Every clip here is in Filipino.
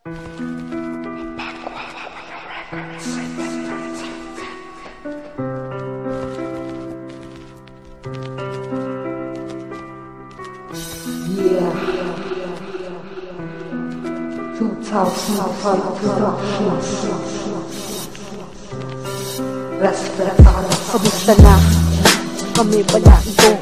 Yeah, 2005 Productions. Respect para kamusta na? Kami pala ito.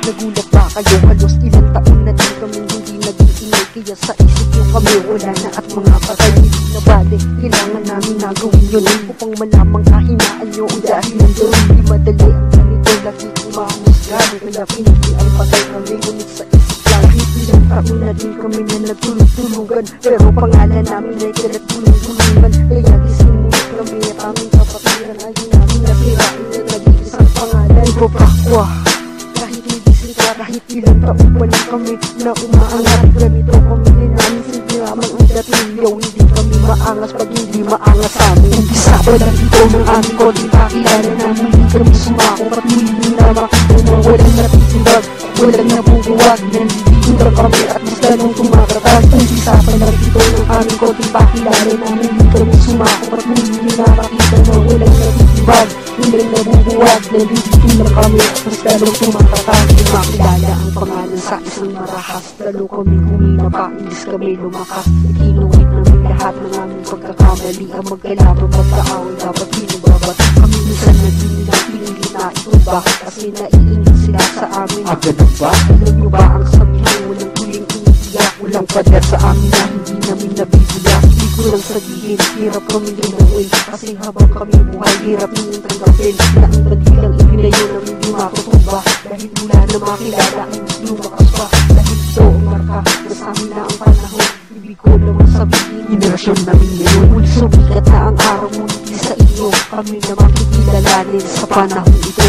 Nagulat ba kayo? Halos ilang taon na din kami hindi nag-iingay. Kaya sa isip nyo kami wala na at mga patay. Hindi na balik, kailangan namin na gawin yun upang malamang kahinaan nyo ang dahilan doon. Hindi madali ang ganito, lagi kumamusgan. Kaya pinili ang patay kami, ngunit sa isip lang ilang taon na din kami na nagtulog-tulugan. Pero pangalan namin ay kalat-tulong-tulungan. Kaya gising kami at aming kapatiran ay namin nasirain na nag-iisang pangalan. Ito Pakwa, kahit hindi sila, kahit ilang taon pa lang kami na umaangat. Ganito kami din namin, simple lamang ang dating. Yaw, hindi kami maangas pag hindi maangas sa amin. Umpisa pa lang ito ng aming konting kakilala namin. Hindi kami sumako at muli na makikita. Walang natitibag, walang nabubuwag. Nandito na kami at mas lalong tumakatag. Umpisa pa lang ito ng aming konting kakilala namin. Hindi kami sumako at muli na makikita. Walang natitibag, walang nabubuwag. Nandito na kami at mas lalong tumakatag. Makilala ang pangalan sa isang marahas. Lalo kami humina pa, imbis kami lumakas. Ikinuwit namin lahat ng aming pagkakamali. Ang magkalaban magkaaway dapat binubabat. Kami minsan naging pinili na ito ba? Kasi naiingit sila sa amin. Ganun ba? Alam mo ba ang sabihin? Walang huling iniiyak. Walang pader sa amin na hindi namin nabibiyak. Hindi ko lang sabihin, hirap kami ginawin. Kasi habang kami buhay, hirap ninyong tanggapin na ang badilang ibinayo namin di matutumba. Dahil mula na makilala ang mas lumakas pa. Dahil ito ang marka na sa amin na ang panahon. Ibig ko naman sabihin, inerasyon namin ngayon. Muli sumikat na ang araw, ngunit sa inyo kami na makikilalanin sa panahon ito.